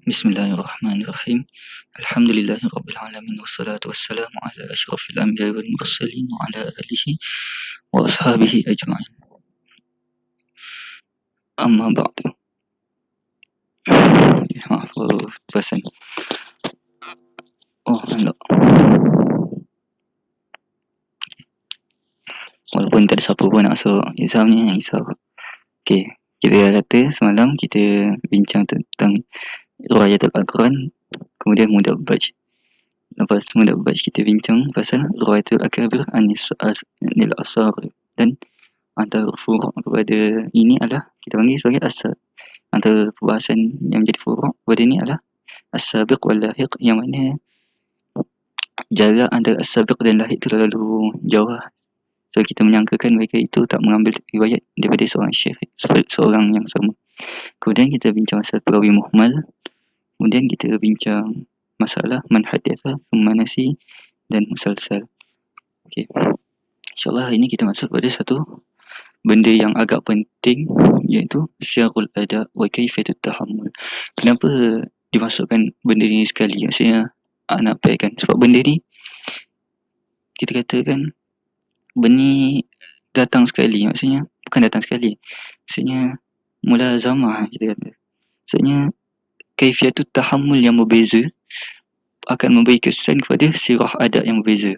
Bismillahirrahmanirrahim. Alhamdulillahirabbil alamin wassalatu wassalamu ala asyrafil anbiya'i wal mursalin wa ala alihi wa ashabihi ajma'in. Amma ba'du. Maaf pesan. Oh, enggak. Walaupun tak ada siapa pun nak masuk Isam ni, yang risau. Okey, kita kata semalam kita bincang tentang riwayatul Al-Quran, kemudian mudabbaj. Lepas mudabbaj kita bincang pasal riwayatul akabir anil asar, dan antara furuk kepada ini adalah kita panggil sebagai asar. Antara perbahasan yang menjadi furuk kepada ini adalah as-sabiq wal lahiq, yang mana jarak antara as-sabiq dan lahiq itu terlalu jauh lah. So kita menyangkakan mereka itu tak mengambil riwayat daripada seorang syekh, seorang yang sama. Kemudian kita bincang pasal perawi muhmal. Kemudian kita bincang masalah man haditha, thumma nasi, dan musalsal. Okey. InsyaAllah hari ini kita masuk pada satu benda yang agak penting, iaitu syarul ada' wa kaifiatut tahammul. Kenapa dimasukkan benda ni sekali? Maksudnya nak pairkan. Sebab benda ni kita katakan benda ni datang sekali. Maksudnya bukan datang sekali, maksudnya mulazamah kita kata. Maksudnya kaifiatut tahammul yang berbeza akan memberi kesan kepada sirah adab yang berbeza.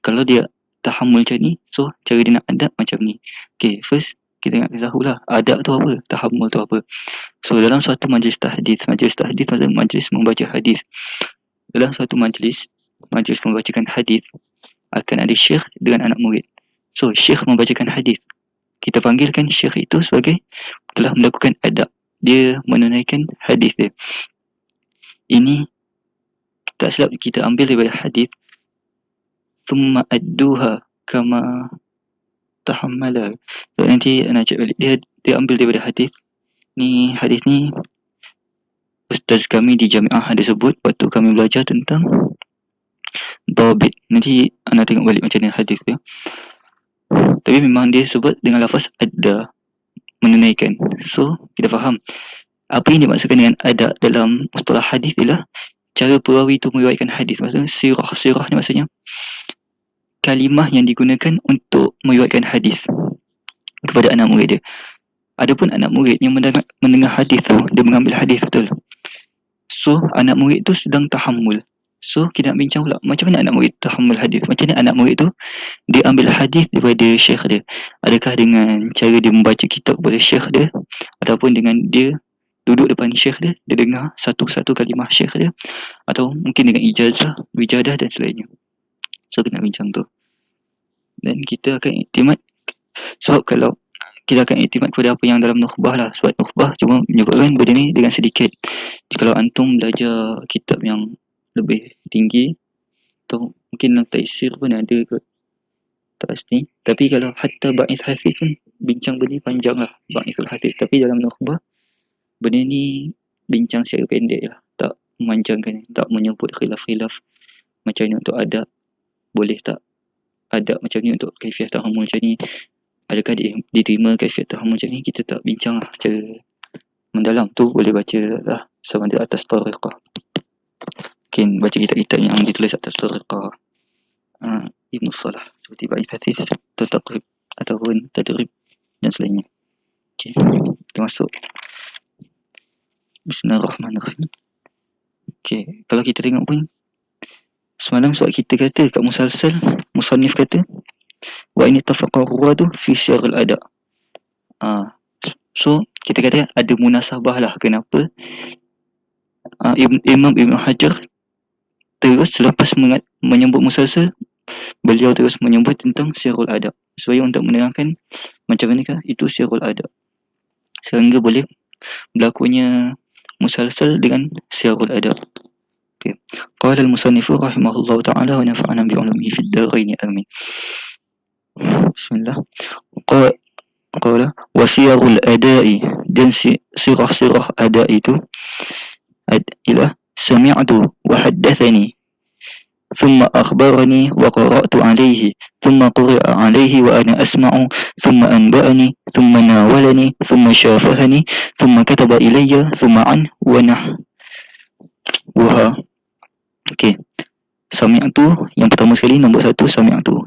Kalau dia tahammul macam ni, so cara dia nak adab macam ni. Okay, first kita nak tahulah adab tu apa, tahammul tu apa. So dalam suatu majlis tahdith maksudnya majlis membaca hadis. Dalam suatu majlis membacakan hadis, akan ada syekh dengan anak murid. So syekh membacakan hadis, kita panggilkan syekh itu sebagai telah melakukan adab, dia menunaikan hadis dia. Ini tak silap kita ambil daripada hadis thumma adduha kama tahammala. So nanti nak cek balik, dia ambil daripada hadis ni. Hadis ni ustaz kami di Jamiah ada sebut waktu kami belajar tentang dhabit. Nanti anda tengok balik macam mana hadis dia. Tapi memang dia sebut dengan lafaz adda, menunaikan. So kita faham apa yang dimaksudkan dengan adab dalam mustalah hadis ialah cara perawi itu meriwayatkan hadis. Maksudnya sirah ni maksudnya kalimah yang digunakan untuk meriwayatkan hadis kepada anak murid dia. Adapun anak murid yang mendengar hadis tu, dia mengambil hadis betul. So anak murid tu sedang tahammul. So kita nak bincang pula macam mana anak murid tahammul hadis. Macam mana anak murid tu dia ambil hadis daripada syekh dia. Adakah dengan cara dia membaca kitab kepada syekh dia, ataupun dengan dia duduk depan syekh dia, dia dengar satu-satu kalimah syekh dia, atau mungkin dengan ijazah, wijadah dan selainnya. So kita nak bincang tu. Dan kita akan iktimad, sebab kalau kita akan iktimad kepada apa yang dalam nukhbah lah. Sebab nukhbah cuma menyebutkan benda ni dengan sedikit. Kalau antum belajar kitab yang lebih tinggi, atau mungkin dalam taisir pun ada kot, tak pasti. Tapi kalau hatta ba'ith hafiz pun bincang benda ni panjang lah, ba'ithul hafiz. Tapi dalam nukhbah benda ni bincang secara pendek lah, tak memanjangkan, tak menyebut khilaf-khilaf macam ni untuk adab, boleh tak adab macam ni untuk kaifiah tahammul macam ni, adakah diterima kaifiah tahammul macam ni. Kita tak bincang lah secara mendalam. Tu boleh baca lah sama ada atas tariqah. Mungkin baca kitab-kitab yang ditulis atas tariqah Ibn Salah, seperti Ba'ith Hafiz, Taqrib ataupun Tadrib dan selainnya. Okay, kita masuk. Bismillahirrahmanirrahim. Okay, kalau kita tengok pun semalam sebab kita kata kat musalsal, musannif kata wa ini tafaqa ruwatu fi syarul ada'. So kita kata ada munasabah lah kenapa Imam Ibn Hajar terus selepas menyebut musalsal, beliau terus menyebut tentang syarul adab, supaya untuk menerangkan macam manakah itu syarul adab, sehingga boleh berlakunya musalsal dengan syarul adab. Okay. Qala al-musannifu rahimahullahu ta'ala wa nafa'ana bi'ulumihi fid darain amin. Bismillah. Qala wa syarul ada'i, dan sirah ada' itu ila sami'tu wa haddathani thumma akhbarani wa qara'tu alayhi thumma quri'a alayhi wa ana asma'u thumma anba'ani thumma nawalani thumma syafahani thumma kataba ilayya thumma an wa Wah. Okey. Sami'tu yang pertama sekali, nombor satu sami'tu.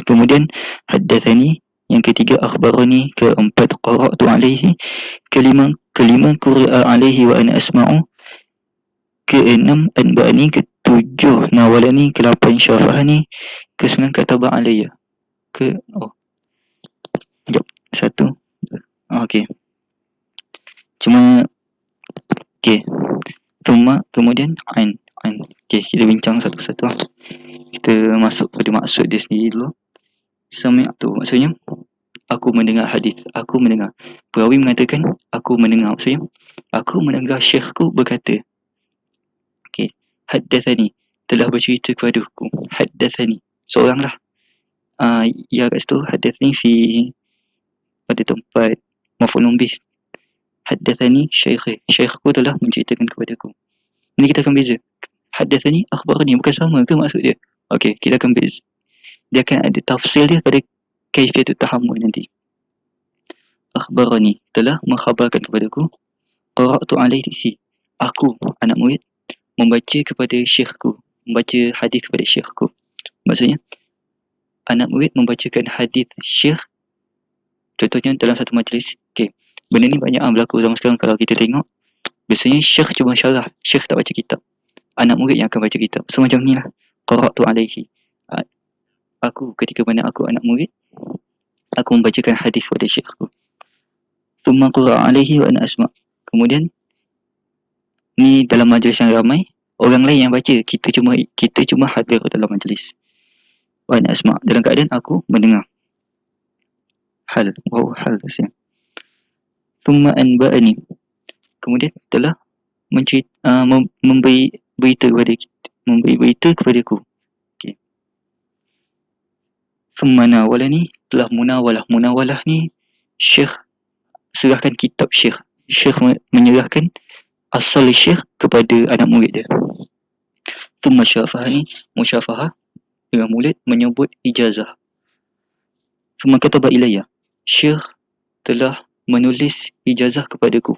Kemudian haddatsani, yang ketiga akhbarani, keempat qara'tu alaihi, kelima quri'a alaihi wa ana asma'u, keenam anba'ani, ketujuh nawalani, ke-8 syafahani, ke-9 kataba alayya. Sekejap. Satu. Okey. Cuma okey. Kemudian ain. Okey, kita bincang satu-satu lah. Kita masuk pada maksud dia sendiri dulu. Sami'tu maksudnya aku mendengar hadis. Aku mendengar. Perawi mengatakan aku mendengar. Maksudnya aku mendengar syekhku berkata. Okey. Haddatsani, telah bercerita kepadaku. Haddatsani, seorang lah. Ya kat situ haddatsani fi pada tempat maf'ulun bih. Haddatsani syaikhi, syekhku telah menceritakan kepadaku. Ini kita akan beza. Haddatsani akhbarani, bukan sama ke maksud dia? Okey, kita akan beza. Dia akan ada tafsir dia pada kaifiyatut tahammul nanti. Akhbarani, telah mengkhabarkan kepadaku. Qara'tu alaihi, aku anak murid membaca kepada syekhku, membaca hadis kepada syekhku. Maksudnya anak murid membacakan hadis syekh, contohnya dalam satu majlis. Okey, benda ni banyak berlaku zaman sekarang. Kalau kita tengok, biasanya syekh cuma syarah, syekh tak baca kitab, anak murid yang akan baca kitab. So macam ni lah. Qara'tu alaihi, aku ketika mana aku anak murid, aku membacakan hadis kepada syekhku. Thumma qara'a alaihi wa ana asma'. Kemudian ni dalam majlis yang ramai, orang lain yang baca, kita cuma hadir dalam majlis. Wa ana asma', dalam keadaan aku mendengar. Hal, hal rasanya. Thumma anba'ani, kemudian telah memberi berita kepadaku. Okey. Thumma nawalani, telah munawalah. Munawalah ni syekh serahkan kitab syekh. Syekh menyerahkan asal syekh kepada anak murid dia. Thumma syafahani, musyafahah, dengan mulut menyebut ijazah. Thumma kataba ilayya, syekh telah menulis ijazah kepadaku.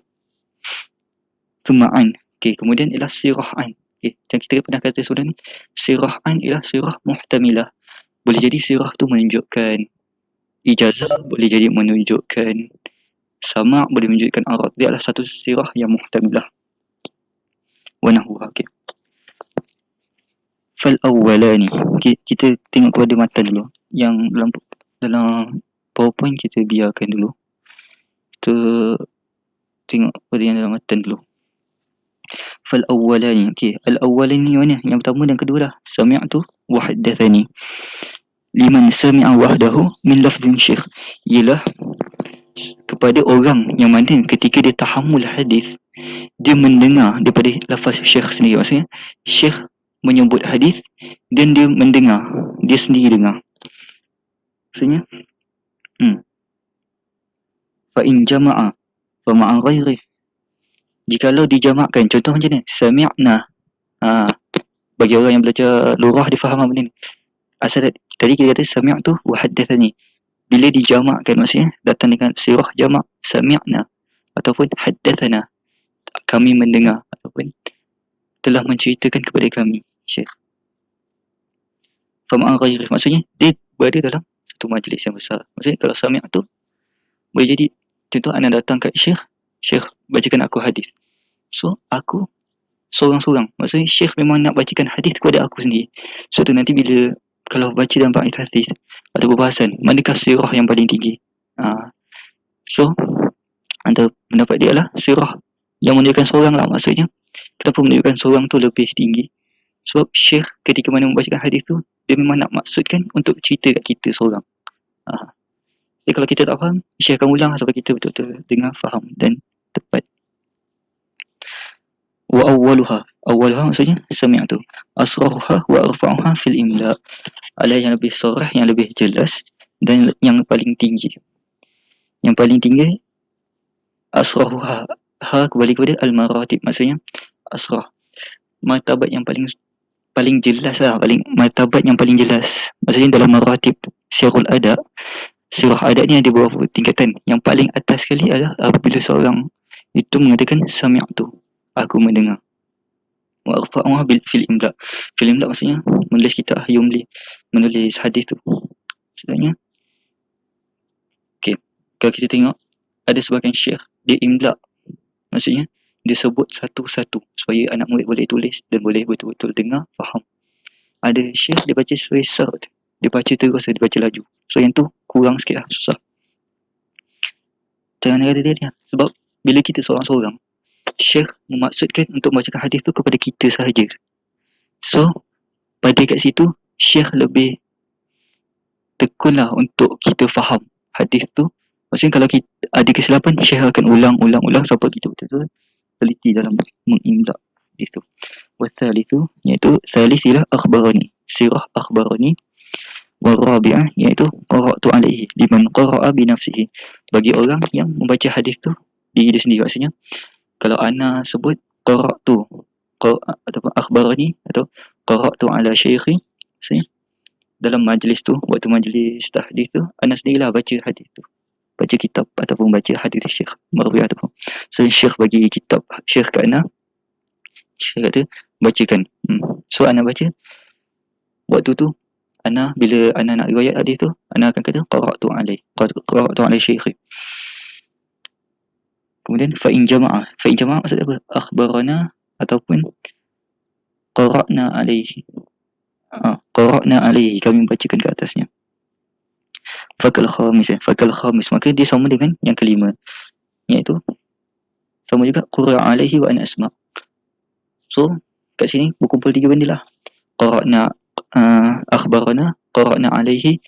Thumma an, okey, kemudian ialah sirah an. Okey, yang kita pernah kata sebelum ni, sirah an ialah sirah muhtamilah. Boleh jadi sirah tu menunjukkan ijazah, boleh jadi menunjukkan sama', boleh menunjukkan arad. Dia adalah satu sirah yang muhtamilah. Wa nahwa. Okey. Fal awwalani, kita tengok kepada matan dulu. Yang dalam PowerPoint kita biarkan dulu. Kita tengok pada yang dalam matan dulu. Fal awwalani, okey, al awwalani mana? Yang pertama dan kedua dah. Sami'tu wa haddatsani. Liman sami'a wahdahu min lafzin syekh, ialah kepada orang yang mana ketika dia tahammul hadis, dia mendengar daripada lafaz syekh sendiri. Maksudnya syekh menyebut hadis dan dia mendengar, dia sendiri dengar. Maksudnya fa in jama'a fa ma'a ghairi, jikalau dijamakkan, contoh macam ni, sami'na. Bagi orang yang belajar lurah dia faham benda ni. Asal tadi kita kata sami'tu wa haddatsani, bila dijamakkan maksudnya datang dengan sirah jamak, sami'na ataupun haddatsana, kami mendengar, ataupun telah menceritakan kepada kami syekh. Fa ma'a ghairi, maksudnya dia berada dalam satu majlis yang besar. Maksudnya kalau sami'tu boleh jadi contoh anda datang kat syekh, syekh bacakan aku hadis. So aku seorang-seorang, maksudnya syekh memang nak bacakan hadis kepada aku sendiri. So tu nanti bila kalau baca dalam bab hadis ada perbahasan manakah sirah yang paling tinggi. So antara pendapat dia lah sirah yang menunjukkan seorang lah. Maksudnya kenapa menunjukkan seorang tu lebih tinggi? Sebab syekh ketika mana membacakan hadis tu, dia memang nak maksudkan untuk cerita kat kita seorang. Jadi kalau kita tak faham, syekh akan ulang sampai kita betul-betul dengar, faham dan tepat. Wa awwaluha maksudnya sami'tu, asrahuha wa arfa'uha fil imla, adalah yang lebih sarah, yang lebih jelas dan yang paling tinggi. Yang paling tinggi asrahuha, kembali kepada al-maratib, maksudnya asrah, martabat yang paling jelas lah, martabat yang paling jelas. Maksudnya dalam maratib sirul adab, sirah adab ni ada beberapa tingkatan. Yang paling atas sekali adalah apabila seorang itu mengatakan sami'tu, aku mendengar. wa arfa'uha fil imla. Fil imla maksudnya menulis kitab menulis hadis tu. Sebenarnya kalau kita tengok ada sebahagian syekh dia imla, maksudnya dia sebut satu-satu supaya anak murid boleh tulis dan boleh betul-betul dengar, faham. Ada syekh dia baca sesuai sard, dia baca terus, dia baca laju. So yang tu kurang sikit lah, susah. Jangan kata dia sebab bila kita seorang-seorang, syekh memaksudkan untuk membacakan hadis tu kepada kita sahaja. So pada kat situ syekh lebih tekunlah untuk kita faham hadis tu. Maksudnya kalau kita ada kesilapan, syekh akan ulang sampai kita betul-betul teliti dalam mengimla hadis tu. Wasal itu iaitu salis ialah akhbarani, sirah akhbarani. Warabi'ah iaitu qara'tu alaihi liman qara'a binafsihi, bagi orang yang membaca hadis tu diri dia sendiri. Maksudnya kalau ana sebut qara'tu ataupun akhbarani atau qara'tu ala syaikhi, maksudnya dalam majlis tu, waktu majlis tahdis tu, ana sendirilah baca hadis tu, baca kitab ataupun baca hadis syekh marwi ataupun. So syekh bagi kitab syekh kat ana, syekh kata bacakan. So ana baca waktu tu. Ana bila ana nak riwayat hadis tu, ana akan kata qara'tu alai syekhi. Kemudian fa in jama'a maksud apa? Akhbarana ataupun qara'na alaihi. Qara'na alaihi, kami membacakan ke atasnya. Fakal khamis, maka dia sama dengan yang kelima, iaitu sama juga qura'a alaihi wa ana asma'. So kat sini berkumpul tiga benda lah. Qara'na akhbarana, qara'na alaihi,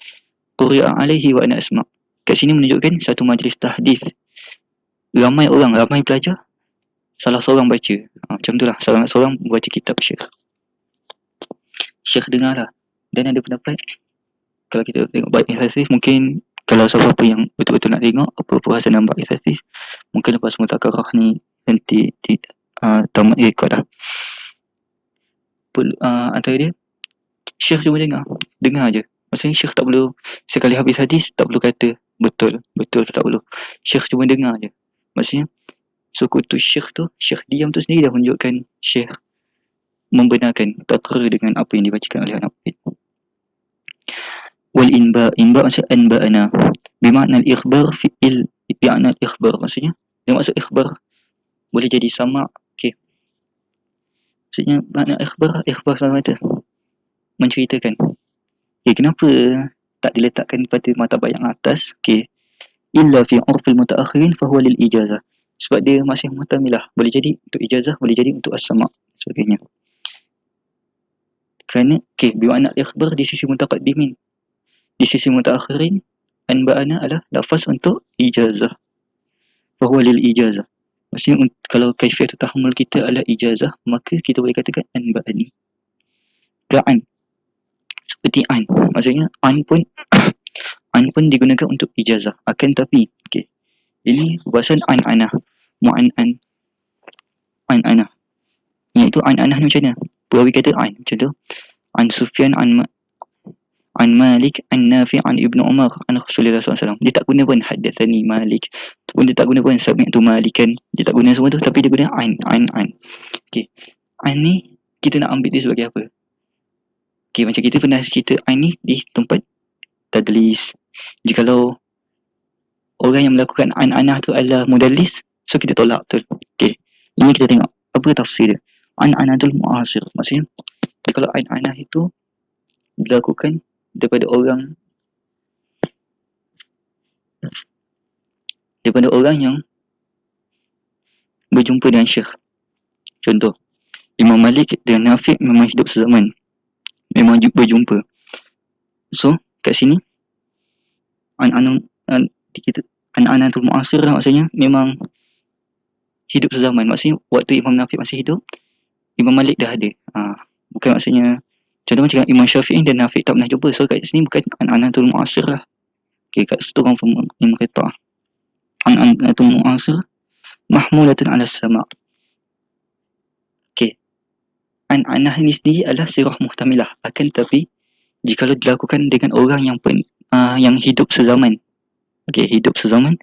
quri'a alaihi wa ana asma'. Kat sini menunjukkan satu majlis tahdis, ramai orang, ramai pelajar, salah seorang baca. Macam tu lah, salah seorang baca kitab syekh dengar lah. Dan ada pendapat, kalau kita tengok bait ihsasih, mungkin kalau siapa-siapa yang betul-betul nak tengok apa perasaan dalam bait ihsasih, mungkin lepas mutakarah ni nanti tamat rekod lah. Antara dia, syekh cuma dengar je. Maksudnya syekh tak perlu sekali habis hadis tak perlu kata betul tak perlu. Syekh cuma dengar je. Maksudnya sekutu syekh tu, syekh diam tu sendiri dah menunjukkan syekh membenarkan, takrir dengan apa yang dibacakan oleh anak murid. Wal inba maksud anba'ana bimakna al-ikhbar bimakna al-ikhbar, maksudnya dia maksud ikhbar boleh jadi sama'. Okey, maksudnya makna ikhbar sama kata menceritakan. Okey, kenapa tak diletakkan pada martabat yang atas? Okey, illa fi urfil mutaakhirin fa huwa lil ijazah, sebab dia masih muhtamilah, boleh jadi untuk ijazah, boleh jadi untuk as-sama' sebagainya. Kerana bimakna ikhbar di sisi mutaqaddimin, di sisi mutaakhirin anba'ana adalah lafaz untuk ijazah, fa huwa lil ijazah. Maksudnya kalau kaifiyat tahammul kita adalah ijazah, maka kita boleh katakan anba'ani. Ka'an, seperti an, maksudnya an pun an pun digunakan untuk ijazah. Akan tapi ini perbahasan an-anah, mu'an-an, an-anah, iaitu an-anah ni macam mana? Perawi kata an, macam tu, an Sufyan, an Malik, an Nafi', an Ibnu Umar, an Rasulullah SAW. Dia tak guna pun haddathani Malik, pun dia tak guna pun sami'tu Malikan, dia tak guna semua tu, tapi dia guna an. An ni kita nak ambil dia sebagai apa? Macam kita pernah cerita an ni di tempat tadlis. Jikalau orang yang melakukan an-anah tu adalah mudallis, so kita tolak betul. Ini kita tengok apa tafsir dia. An-anatul mu'asir, maksudnya kalau an-anah itu dilakukan daripada orang yang berjumpa dengan syekh. Contoh, Imam Malik dengan Nafi' memang hidup sezaman, memang berjumpa. So kat sini an-anatul mu'asir maksudnya memang hidup sezaman. Maksudnya waktu Imam Nafi' masih hidup, Imam Malik dah ada. Bukan maksudnya contoh macam Imam Syafi'i dan Nafi' tak pernah jumpa. So kat sini bukan an-anatul mu'asir lah. Kat situ orang yang kata an-anatul mu'asir mahmulatun ala sama'. An-anah ni sendiri adalah sirah muhtamilah. Akan tapi jikalau dilakukan dengan orang yang hidup sezaman, hidup sezaman,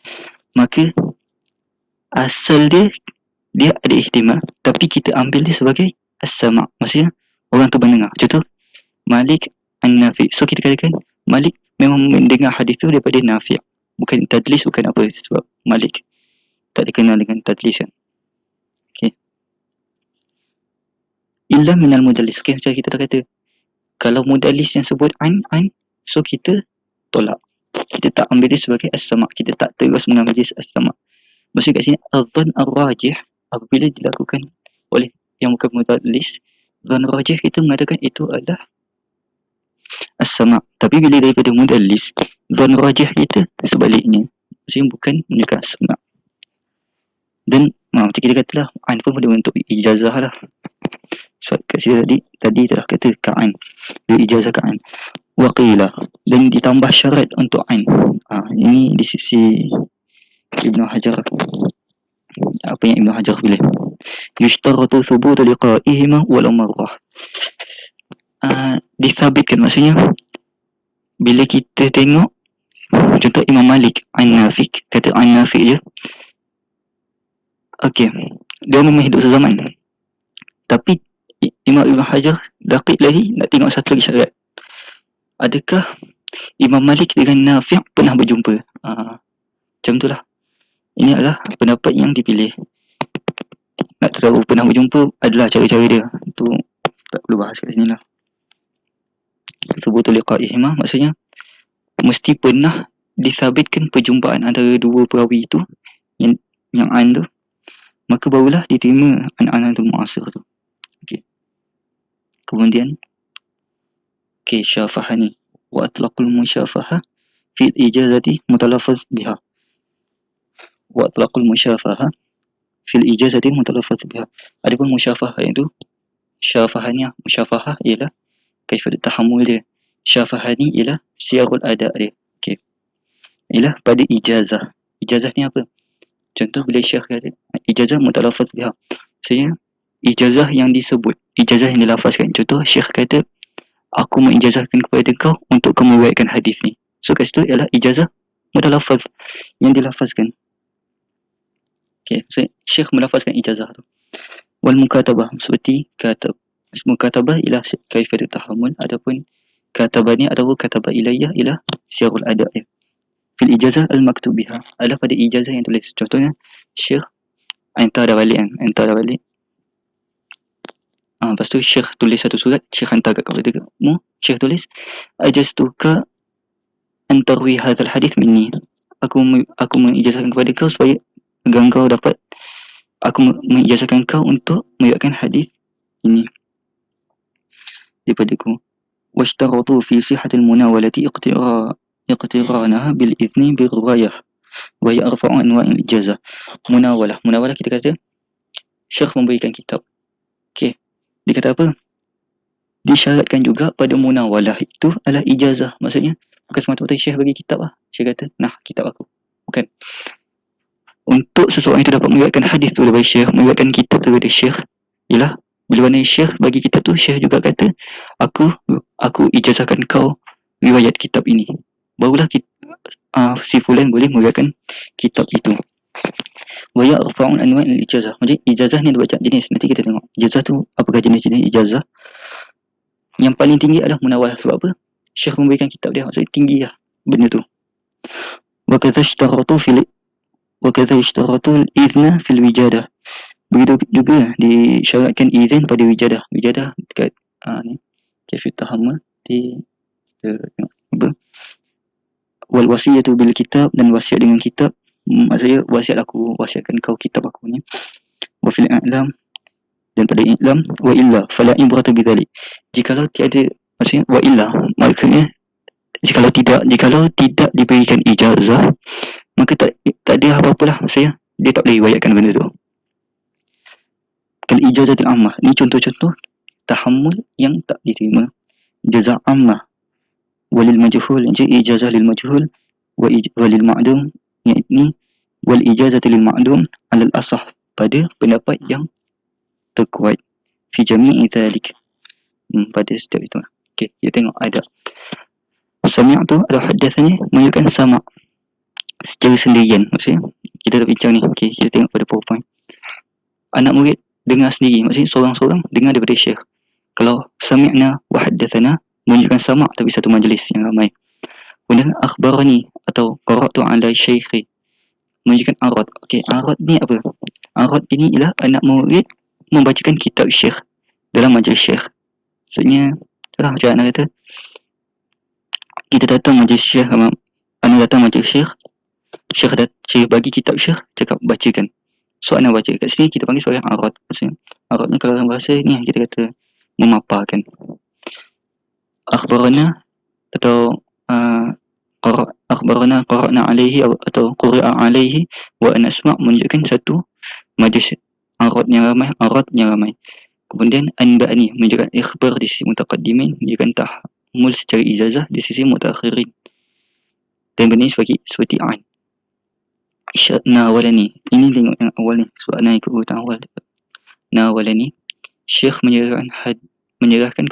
maka asal dia ada ihtimal, tapi kita ambil dia sebagai as-sama', maksudnya orang tu mendengar. Contoh Malik an-Nafi'. So kita katakan Malik memang mendengar hadis tu daripada Nafi'. Bukan tadlis, bukan apa, sebab Malik tak dikenal dengan tadlis kan. Okey. Illa minal mudallis. Okey, macam kita dah kata. Kalau mudallis yang sebut an, so kita tolak. Kita tak ambil dia sebagai as-sama'. Kita tak terus mengambil dia as-sama'. Maksud kat sini adhan ar-rajih apabila dilakukan oleh yang bukan mudallis, dhan rajih kita mengatakan itu adalah as-sama'. Tapi bila daripada mudallis, dhan rajih kita sebaliknya. Maksudnya bukan menunjukkan as-sama'. Dan macam kita katalah an pun boleh untuk ijazah lah. Sebab kat sini tadi telah kata ka'an, dia ijazah ka'an. Waqila, dan ditambah syarat untuk an. Ini di sisi Ibnu Hajar. Apa yang Ibnu Hajar pilih? Yushtaratu thubutu liqa'ihima walau marrah. Disabitkan, maksudnya bila kita tengok contoh Imam Malik an-Nafi', kata an-Nafi' je. Okey, dia memang hidup sezaman. Tapi Imam Ibn Hajar daqiq lagi nak tengok satu lagi syarat. Adakah Imam Malik dengan Nafi' pernah berjumpa? Macam tu lah. Ini adalah pendapat yang dipilih. Nak tahu pernah berjumpa adalah cara-cara dia. Itu tak perlu bahas kat sini lah. Thubutu liqa'ihima maksudnya mesti pernah disabitkan perjumpaan antara dua perawi itu yang an tu, maka barulah diterima an-anatul mu'asir tu. Okey. Kemudian syafahani wa atlaqul musyafaha fil ijazati mutalaffaz biha. Wa atlaqul musyafaha fil ijazati mutalaffaz biha. Adapun musyafahah itu syafahanya, musyafahah ialah kaifat tahammul dia. Syafahani ialah siyarul ada' dia. Okey. Ialah pada ijazah. Ijazah ni apa? Contoh bila syekh kata ijazah mutalaffaz biha. Maksudnya ijazah yang disebut, ijazah yang dilafazkan. Contoh syekh kata aku mengijazahkan kepada kau untuk kau meriwayatkan hadis ni. So kat situ ialah ijazah mutalaffaz yang dilafazkan. Okey, so syekh melafazkan ijazah tu. Wal mukatabah seperti katab. Mukatabah ialah kaifat tahammul, adapun katabah ni ataupun katabah ilayah ialah syiarul ada'. Fil ijazah al-maktub biha adalah pada ijazah yang tulis. Contohnya syekh hantar dah balik kan, hantar dah balik. Lepas tu syekh tulis satu surat, syekh hantar kat kepada kamu, syekh tulis ajastuka antarwi hadzal hadis minni. Aku mengijazahkan kepada kau supaya agar kau dapat, aku mengijazahkan kau untuk meriwayatkan hadis ini daripada aku. Washtaratu fi sihhatil munawalati iqtiranaha bil idzni bir riwayah wa hiya arfa'u anwa'il ijazah. Munawalah kita kata syekh memberikan kitab. Okey. Dia kata apa? Disyaratkan juga pada munawalah itu adalah ijazah. Maksudnya bukan semata-mata syekh bagi kitab lah. Syekh kata, nah kitab aku. Bukan. Untuk seseorang itu dapat meriwayatkan hadis tu daripada syekh, meriwayatkan kitab tu daripada syekh, ialah bila mana syekh bagi kitab tu, syekh juga kata aku ijazahkan kau riwayat kitab ini. Barulah si fulan boleh meriwayatkan kitab itu. Wa yarfa'un anwa'il ijazah. Maksudnya ijazah ni ada banyak jenis. Nanti kita tengok ijazah tu apakah jenis-jenis ijazah. Yang paling tinggi adalah munawalah. Sebab apa? Syekh memberikan kitab dia, maksudnya tinggi lah benda tu. Wa kadza ishtaratu al-idhna fil wijadah. Begitu juga disyaratkan izin pada wijadah. Wijadah dekat ni kaifat tahammul di apa? Wal wasiyatu bil kitab, dan wasiat dengan kitab. Maksudnya wasiatkan kau kitab aku ni. Wa fil i'lam, dan pada i'lam. Wa illa fala ibrata bidzalik. Jikalau tiada, maksudnya wa illa maksudnya jikalau tidak diberikan ijazah, maka tak ada apa-apalah, maksudnya dia tak boleh riwayatkan benda tu. Kal ijazatul ammah, ni contoh-contoh tahammul yang tak diterima. Ijazah ammah walil majhul, ijazah lil majhul, walil ma'dum, yakni wal ijazatu lil ma'dum alal asah, pada pendapat yang terkuat, fi jami'i dzalik, pada setiap itu. Okey, kita tengok ada sami' tu ada hadatsanya menunjukkan sama' secara sendirian. Maksudnya kita dah bincang ni. Okey, kita tengok pada PowerPoint. Anak murid dengar sendiri, maksudnya seorang-seorang dengar daripada syekh. Kalau sami'na wa haddatsana menunjukkan sama' tapi satu majlis yang ramai. Kemudian akhbarani atau qara'tu ala syaikhi menunjukkan arad. Okey, arad ni apa? Arad ini ialah anak murid membacakan kitab syekh dalam majlis syekh. Maksudnya itulah macam anak kata kita datang majlis syekh, anak datang majlis syekh, syekh bagi kitab syekh, cakap bacakan. So anak baca kat sini kita panggil sebagai arad. Maksudnya arad ni kalau dalam bahasa ni kita kata memaparkan. Akhbarana atau akhbarana qara'na alaihi atau quri'a alaihi wa an asma' menunjukkan satu majlis arad yang ramai. Kemudian anba'ani menunjukkan ikhbar di sisi mutaqaddimin, menunjukkan tahmul secara ijazah di sisi mutakhirin. Dan benda ini seperti an. Nawalani, ini tengok yang awal ni, sebab nak ikut urutan awal. Nawalani, syekh menyerahkan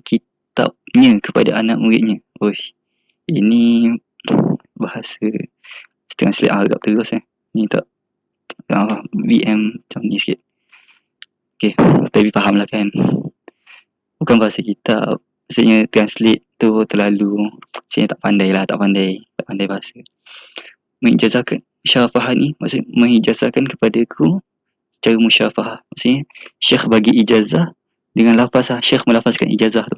kitabnya kepada anak muridnya. Ini bahasa setengah selit Arab terus ni tak VM macam ni sikit. Okay, tapi faham lah kan. Bukan bahasa kitab, maksudnya translate tu terlalu, maksudnya tak pandai bahasa. Mengijazahkan syafahah ni, maksudnya mengijazahkan kepadaku secara musyafahah. Maksudnya syekh bagi ijazah dengan lafaz syekh melafazkan ijazah tu.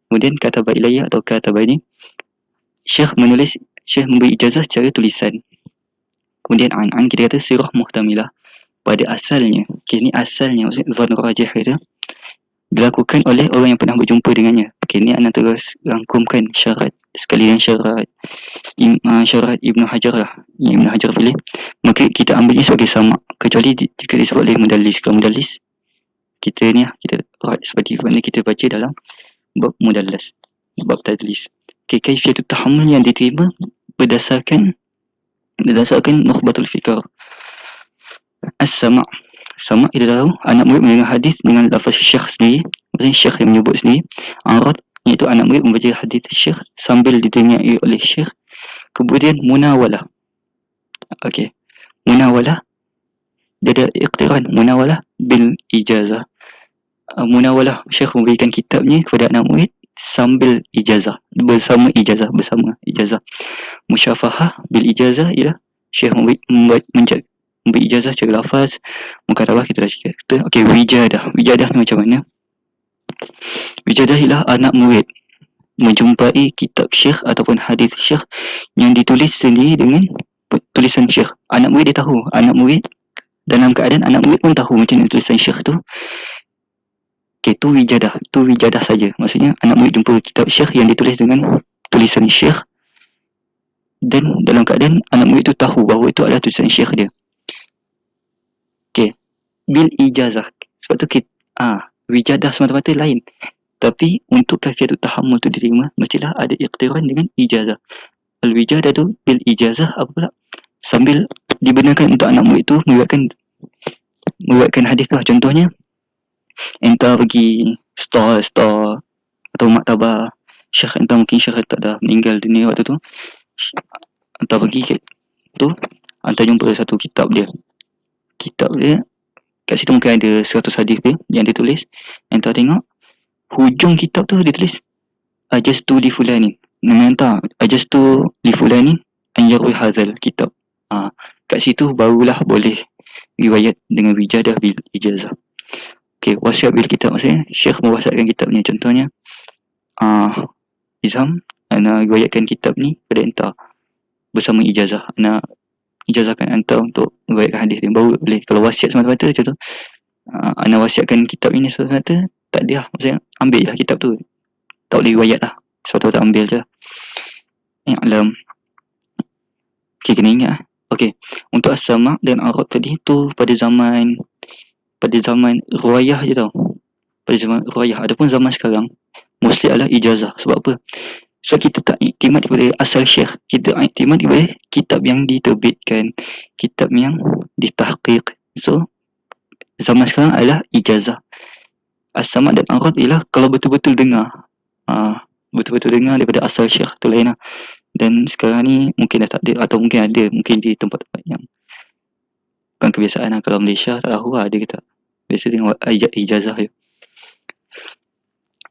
Kemudian kataba ilayya atau kataba ini, syekh memberi ijazah secara tulisan. Kemudian an kita kata sirah muhtamilah, pada asalnya. Okay, ni asalnya, maksudnya dhann rajih kita dilakukan oleh orang yang pernah berjumpa dengannya. Okay, ni anak terus rangkumkan syarat sekalian syarat Ibnu Hajar lah, yang Ibnu Hajar pilih. Maka kita ambilnya sebagai sama, kecuali jika disebut oleh mudallis. Kalau mudallis kita seperti mana kita baca dalam bab mudallas, bab tadlis. Okay, kaifiatut tahammul yang diterima berdasarkan nukhbatul fikr. As-sama' itu tahu anak murid mendengar hadis dengan lafaz syekh sendiri, maksudnya syekh yang menyebut sendiri. Arad iaitu anak murid membaca hadis syekh sambil didengai oleh syekh. Kemudian munawalah. Okey, munawalah dia ada iqtiran, munawalah bil ijazah. Munawalah, syekh memberikan kitabnya kepada anak murid sambil ijazah, bersama ijazah. Musyafahah bil ijazah ialah syekh memberi ijazah secara lafaz. Mukatabah kita dah cakap. Okey, wijadah ni macam mana? Wijadah ialah anak murid menjumpai kitab syekh ataupun hadis syekh yang ditulis sendiri dengan tulisan syekh. Anak murid dia tahu, dalam keadaan anak murid pun tahu macam mana tulisan syekh tu. Okey, tu wijadah saja. Maksudnya anak murid jumpa kitab syekh yang ditulis dengan tulisan syekh, dan dalam keadaan anak murid tu tahu bahawa itu adalah tulisan syekh dia. Okey, bil ijazah. Sebab tu wijadah semata-mata lain. Tapi untuk kaifiatut tahammul tu diterima, mestilah ada iqtiran dengan ijazah. Al-wijadah tu bil ijazah apa pula? Sambil dibenarkan untuk anak murid tu meriwayatkan hadis tu. Contohnya, entah pergi store atau maktabah syekh, entah mungkin syekh tak dah meninggal dunia waktu tu, entah pergi kat tu, entah jumpa satu kitab dia kat situ mungkin ada 100 hadis dia yang ditulis. Entah tengok hujung kitab tu ditulis ajastu li fulani, entah ajastu li fulani an yarwi hadzal kitab. Kat situ barulah boleh riwayat dengan wijadah bil ijazah. Okey, wasiat bil kitab, maksudnya syekh mewasiatkan kitabnya. Contohnya Izham, ana riwayatkan kitab ni pada entah bersama ijazah. Ana ijazahkan anta untuk riwayatkan hadis ni, baru boleh. Kalau wasiat semata-mata macam tu, ana wasiatkan kitab ini semata-mata, tak dia, maksudnya ambil lah kitab tu, tak boleh riwayat lah, suatu tak ambil je. Alam. Okay, kena ingat. Okay, untuk as-sama' dan arad tadi tu pada zaman ruwayah je tau, pada zaman ruwayah. Adapun zaman sekarang mostly adalah ijazah. Sebab apa? So kita tak iktimat kepada asal syekh, kita iktimat kepada kitab yang diterbitkan, kitab yang ditahqiq. So zaman sekarang adalah ijazah. As-sama' dan arad ialah kalau betul-betul dengar, daripada asal syekh tu lain lah. Dan sekarang ni mungkin dah tak ada, atau mungkin ada, mungkin di tempat-tempat yang Bukan kebiasaan lah. Kalau Malaysia tak tahu lah ada ke tak. Biasa dengan ijazah je.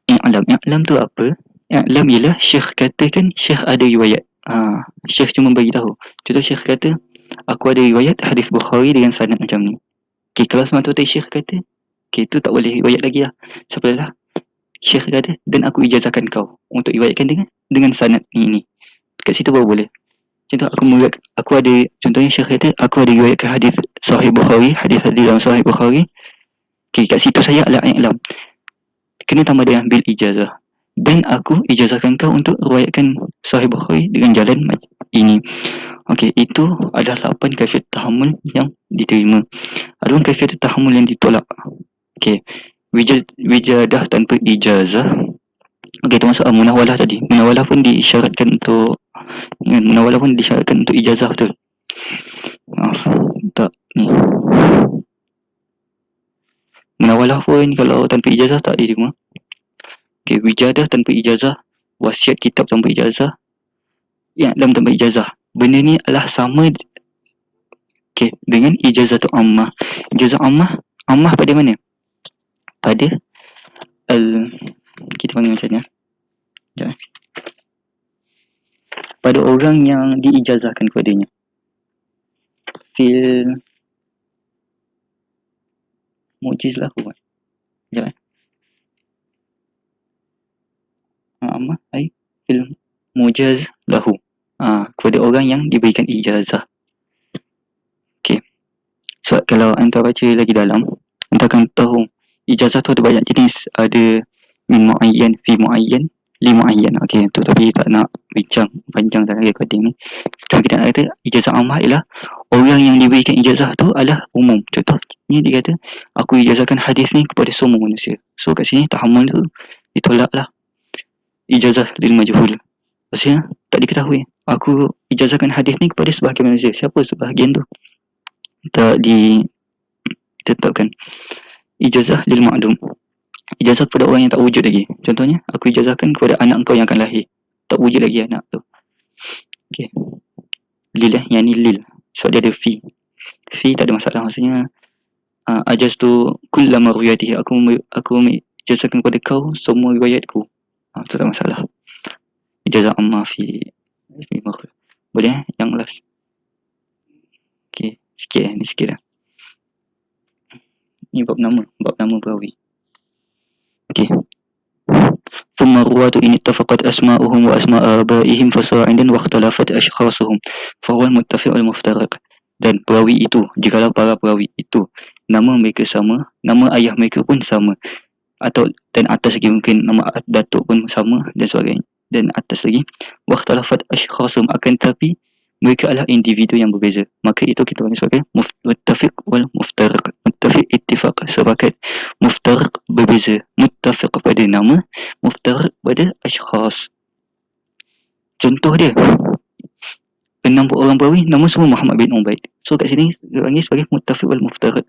I'lam tu apa? I'lam ialah Syekh kata kan, Syekh ada riwayat. Syekh cuma bagi tahu. Contoh Syekh kata, aku ada riwayat hadis Bukhari dengan sanad macam ni. Okay, kalau semata-mata Syekh kata, okay, tu tak boleh riwayat lagi lah. Sebab lah, Syekh kata, dan aku ijazahkan kau untuk riwayatkan dengan sanad ni. Kat situ baru boleh. Contoh aku ada, contohnya Syekh kata, aku ada riwayatkan hadis Sahih Bukhari, hadis dalam Sahih Bukhari. Okay, kat situ saya adalah i'lam. Kena tambah dengan bil ijazah. Dan aku ijazahkan kau untuk riwayatkan Sahih Bukhari dengan jalan ini. Okey, itu adalah 8 kaifiat tahammul yang diterima. Adapun kaifiat tahammul yang ditolak. Okey, wijadah tanpa ijazah. Okey, termasuk munawalah tadi. Munawalah pun disyaratkan untuk ijazah betul. Maaf, tak ni. Munawalah pun kalau tanpa ijazah tak diterima. Okay, wijadah tanpa ijazah, wasiat kitab tanpa ijazah, i'lam tanpa ijazah. Benda ni adalah sama dengan ijazah tu ammah. Ijazah ammah pada mana? Pada kita panggil macam ni. Pada orang yang diijazahkan kepadanya. Fil mujiz lahu. Sekejap ammah ai fil mujaz lahu. Kepada orang yang diberikan ijazah. Okey. So kalau anda baca lagi dalam, anda akan tahu ijazah tu ada banyak jenis. Ada min muayyan, fi muayyan, li muayyan. Okey, tu tapi tak nak bincang panjang dalam recording ni. Sekarang kita nak kata ijazah ammah ialah orang yang diberikan ijazah tu adalah umum. Contohnya dia kata, aku ijazahkan hadis ni kepada semua manusia. So kat sini tahammul tu ditolak lah. Ijazah lil majhul. Maksudnya tak diketahui. Aku ijazahkan hadis ni kepada sebahagian manusia. Siapa sebahagian tu? Tak ditetapkan. Ijazah lil ma'dum. Ijazah kepada orang yang tak wujud lagi. Contohnya, aku ijazahkan kepada anak kau yang akan lahir. Tak wujud lagi anak tu. Okey. Lil yang ni lil. Sebab dia ada fi. Fi tak ada masalah. Maksudnya, ajaz tu kullama riwayatihi. Aku ijazahkan kepada kau semua riwayatku. Tu tak masalah. Ijazah amma fi makhluk. Boleh yang last. Okey, sikit ni sikit dah. Ni bab nama perawi. Okey. ثم الرواة إن اتفقت أسماؤهم وأسماء آبائهم فصاعدا واختلفت أشخاصهم فهو المتفق والمفترق. Dan perawi itu, jikalau para perawi itu nama mereka sama, nama ayah mereka pun sama, atau dan atas lagi mungkin nama datuk pun sama dan sebagainya, dan atas lagi واختلفت أشخاصهم, akan tetapi mereka adalah individu yang berbeza, maka itu kita panggil sebagai muttafiq wal muftariq. Muttafiq ittifaq sepakat, muftariq berbeza. Muttafiq pada nama, muftariq pada ashkhas. Contoh dia 60 orang perawi nama semua Muhammad bin Ubaid. So kat sini kita panggil sebagai muttafiq wal muftariq.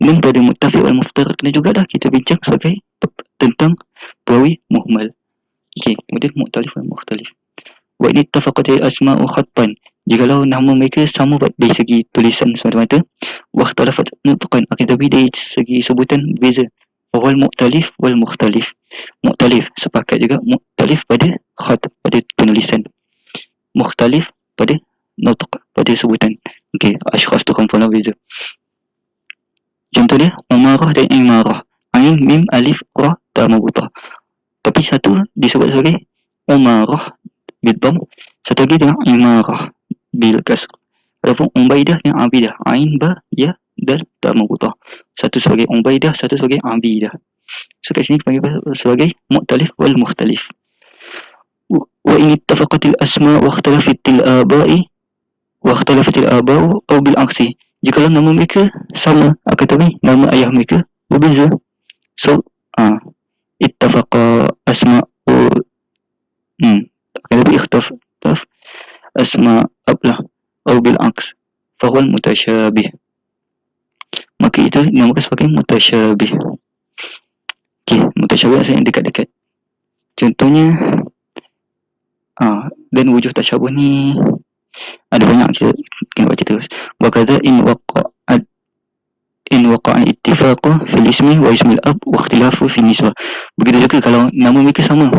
Dan pada muttafiq wal muftariq ni juga dah kita bincang sebagai tentang perawi muhmal. Okey, kemudian mukhtalif wal mukhtalif. Wa in ittafaqat asma'u khattan, jikalau nama mereka sama dari segi tulisan semata-mata, wa ikhtalafat nutqan, akan tetapi dari segi sebutan berbeza. Wal mukhtalif wal mukhtalif. Mukhtalif sepakat juga, mukhtalif pada khat, pada penulisan, mukhtalif pada nutq, pada sebutan. Okey, ashkhas tu komponen berbeza. Contoh dia umarah dan imarah, ain mim alif ra ta mabutah. Tapi satu disebut sebagai umarah bil dam, satu lagi dengan imarah bil kasr. Adapun Ubaidah dengan Abidah, ain ba ya dal ta mabutah. Satu sebagai Ubaidah, satu sebagai Abidah. So kat sini dipanggil sebagai mukhtalif wal mukhtalif. Wa in ittafaqatil asma wa ikhtalafatil aba'i wa ikhtalafatil aba'u aw bil aksi. Jikalau nama mereka sama, akan tetapi nama ayah mereka berbeza. So ittafaqa asma'u akan tetapi ikhtaf asma ablah atau bil aks, fahuwa mutasyabih, maka itu dinamakan sebagai mutasyabih. Okey, mutasyabih maksudnya yang dekat-dekat. Contohnya dan wujud tasyabuh ni ada banyak, kita kena baca terus. Wa kadza in waqa'at waqa'a al-ittifaqu fil ismi wa ismil ab wa ikhtilafu fi nisbah. Begitu juga kalau nama mereka sama.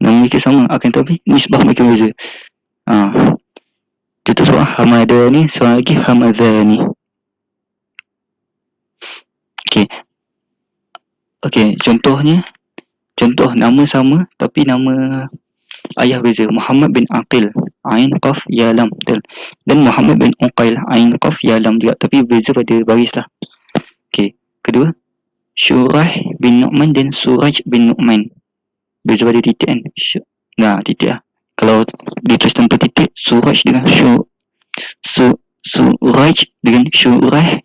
Nama mereka sama akan tetapi nisbah mereka berbeza. Contoh seorang Hamadani, seorang lagi Hamadani. Okey. Okey, contoh nama sama tapi nama ayah beza. Muhammad bin Aqil, Ain Qaf Ya Lam, betul. Dan Muhammad bin Uqail, Ain Qaf Ya Lam juga, tapi beza pada baris lah. Okey, kedua Syurah bin Nu'man dan Suraj bin Nu'man, beza pada titik kan. Titik lah. Kalau ditulis tanpa titik, Suraj dengan Suraj dengan Syurah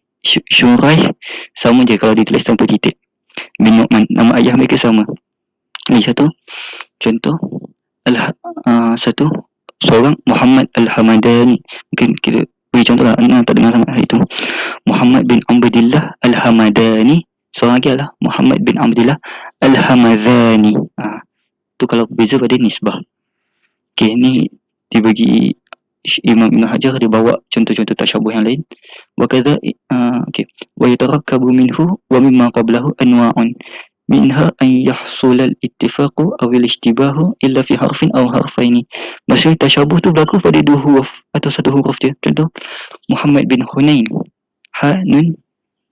sama je kalau ditulis tanpa titik. Bin Nu'man, nama ayah mereka sama. Ini satu contoh. Satu seorang Muhammad Al-Hamadani, mungkin kita beri contoh lah, tak dengar sangat itu. Muhammad bin Abdillah Al-Hamadani, seorang lagi adalah Muhammad bin Abdillah Al-Hamadani. Tu kalau beza pada nisbah. Okey, ni dibagi Imam Ibn Hajar, dia bawa contoh-contoh tasyabuh yang lain. Wa kadza okey, wa yatarakkabu minhu wa mimma qablahu anwa'un minha an yahsul al-ittifaqu aw al-ishtibahu illa fi harfin aw harfaini. Maksudnya tasyabuh tu berlaku pada dua huruf atau satu huruf je. Contoh Muhammad bin Hunain, ha nun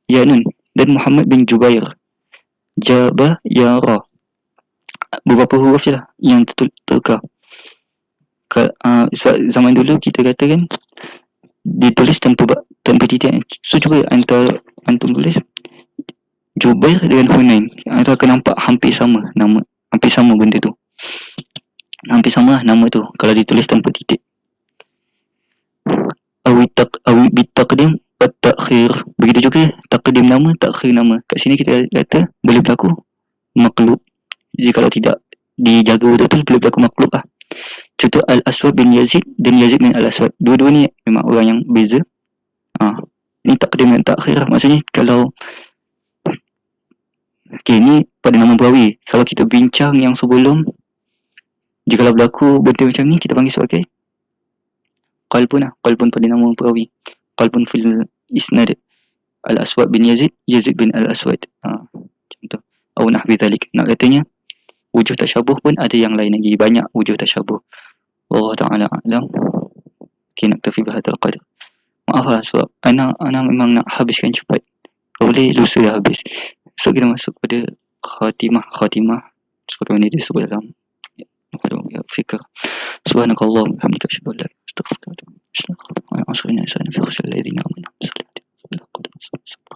ya nun, dan Muhammad bin Jubair, jaba ya ra. Beberapa huruf je lah yang tertukar. Sebab zaman dulu kita katakan ditulis tanpa titik. So cuba antum tulis Jubair dengan Hunain, atau akan nampak hampir sama nama, hampir sama benda tu, hampir sama lah nama tu kalau ditulis tanpa titik. Awi bitaqdim wa ta'khir, begitu juga taqdim nama, ta'khir nama. Kat sini kita kata boleh berlaku maqlub. Jadi kalau tidak dijaga betul-betul boleh berlaku maqlub lah. Contoh Al-Aswad bin Yazid dan Yazid bin Al-Aswad, dua-dua ni memang orang yang beza. Ini taqdim dan ta'khir. Maksudnya kalau okey, ni pada nama perawi. Kalau kita bincang yang sebelum, jika berlaku benda macam ni, kita panggil sebagai qalbun lah. Qalbun pada nama perawi. Qalbun fil isnad. Al-Aswad bin Yazid, Yazid bin Al-Aswad. Contoh. Au nahwi dhalik. Nak katanya, wujud tasyabuh pun ada yang lain lagi. Banyak wujud tasyabuh. Allah Ta'ala a'lam. Okay, naktafi bihadzal qadr. Maaf lah sebab ana memang nak habiskan cepat. Kalau boleh lusa dah habis. So kita masuk pada khatimah sebagaimana disebut dalam fikr. Subhanakallah walhamdulillah asyhadu an la ilaha illa anta astaghfiruka wa atubu ilaik. Bismillahirrahmanirrahim.